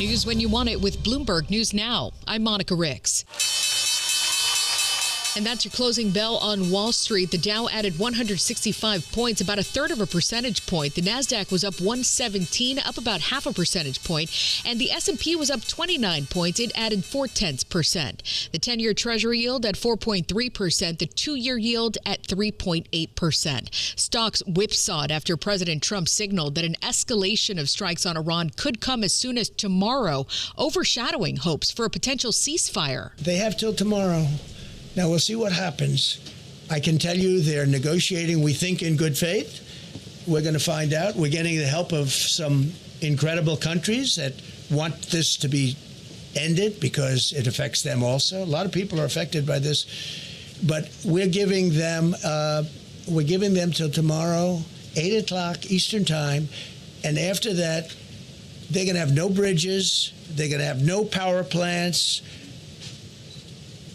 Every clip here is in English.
News when you want it with Bloomberg News Now. I'm Monica Ricks. And that's your closing bell on Wall Street. The Dow added 165 points, about a third of a percentage point. The Nasdaq was up 117, up about half a percentage point. And the S&P was up 29 points. It added 0.4%. The 10-year Treasury yield at 4.3%. The 2-year yield at 3.8%. Stocks whipsawed after President Trump signaled that an escalation of strikes on Iran could come as soon as tomorrow, overshadowing hopes for a potential ceasefire. They have till tomorrow. Now, we'll see what happens. I can tell you they're negotiating, we think, in good faith. We're going to find out. We're getting the help of some incredible countries that want this to be ended because it affects them also. A lot of people are affected by this. But we're giving them till tomorrow, 8 o'clock Eastern Time. And after that, they're going to have no bridges. They're going to have no power plants.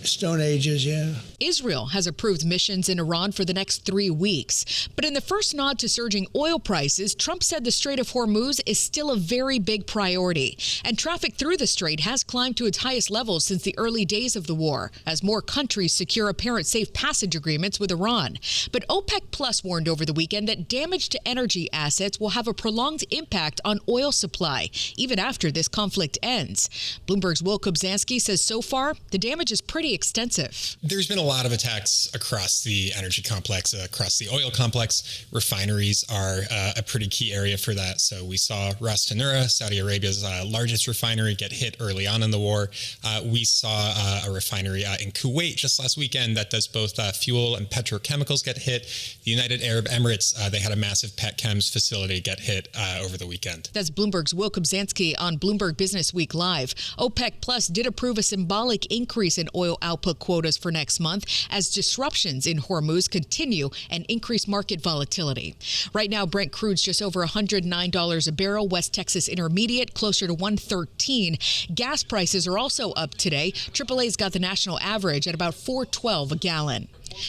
Stone Ages, yeah. Israel has approved missions in Iran for the next 3 weeks. But in the first nod to surging oil prices, Trump said the Strait of Hormuz is still a very big priority. And traffic through the strait has climbed to its highest levels since the early days of the war, as more countries secure apparent safe passage agreements with Iran. But OPEC Plus warned over the weekend that damage to energy assets will have a prolonged impact on oil supply, even after this conflict ends. Bloomberg's Will Kobzanski says so far, the damage is pretty extensive. There's been a lot of attacks across the energy complex, across the oil complex. Refineries are a pretty key area for that. So we saw Ras Tanura, Saudi Arabia's largest refinery, get hit early on in the war. We saw a refinery in Kuwait just last weekend that does both fuel and petrochemicals get hit. The United Arab Emirates, they had a massive petchems facility get hit over the weekend. That's Bloomberg's Will Kobzanski on Bloomberg Business Week Live. OPEC Plus did approve a symbolic increase in oil output quotas for next month as disruptions in Hormuz continue and increase market volatility. Right now, Brent crude's just over $109 a barrel. West Texas Intermediate closer to $113. Gas prices are also up today. AAA's got the national average at about $4.12 a gallon.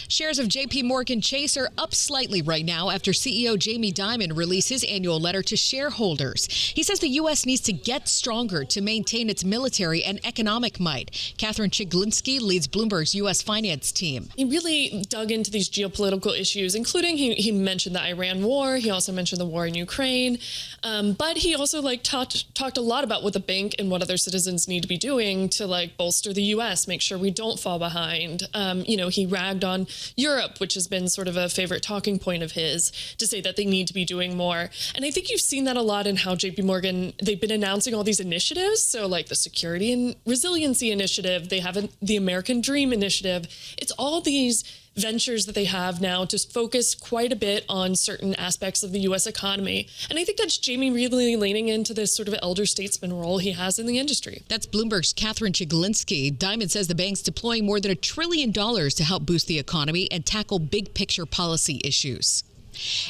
Shares of JP Morgan Chase are up slightly right now after CEO Jamie Dimon released his annual letter to shareholders. He says the U.S. needs to get stronger to maintain its military and economic might. Catherine Chiglinski leads Bloomberg's U.S. finance team. He really dug into these geopolitical issues, including he mentioned the Iran war. He also mentioned the war in Ukraine. But he also talked a lot about what the bank and what other citizens need to be doing to bolster the U.S., make sure we don't fall behind. He ragged on Europe, which has been sort of a favorite talking point of his, to say that they need to be doing more. And I think you've seen that a lot in how JP Morgan, they've been announcing all these initiatives. So like the Security and Resiliency Initiative, they have the American Dream Initiative. It's all these ventures that they have now to focus quite a bit on certain aspects of the U.S. economy. And I think that's Jamie really leaning into this sort of elder statesman role he has in the industry. That's Bloomberg's Catherine Chiglinski. Dimon says the bank's deploying more than $1 trillion to help boost the economy and tackle big picture policy issues.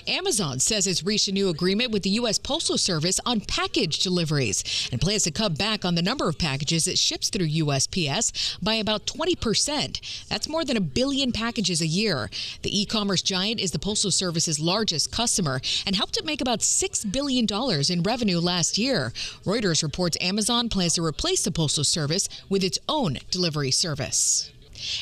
Amazon says it's reached a new agreement with the U.S. Postal Service on package deliveries and plans to cut back on the number of packages it ships through USPS by about 20%. That's more than 1 billion packages a year. The e-commerce giant is the Postal Service's largest customer and helped it make about $6 billion in revenue last year. Reuters reports Amazon plans to replace the Postal Service with its own delivery service.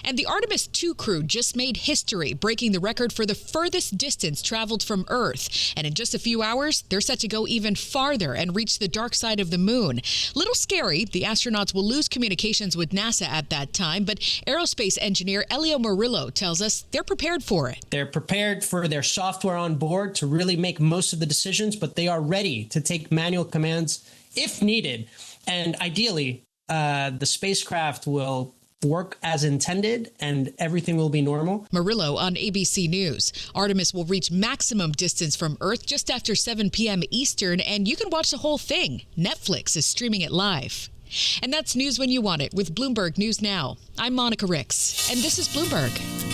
And the Artemis 2 crew just made history, breaking the record for the furthest distance traveled from Earth. And in just a few hours, they're set to go even farther and reach the dark side of the moon. Little scary, the astronauts will lose communications with NASA at that time, but aerospace engineer Elio Murillo tells us they're prepared for it. They're prepared for their software on board to really make most of the decisions, but they are ready to take manual commands if needed. And ideally, the spacecraft will work as intended and everything will be normal. Murillo on ABC News. Artemis will reach maximum distance from Earth just after 7 p.m. Eastern, and you can watch the whole thing. Netflix is streaming it live. And that's news when you want it with Bloomberg News Now. I'm Monica Ricks, and this is Bloomberg.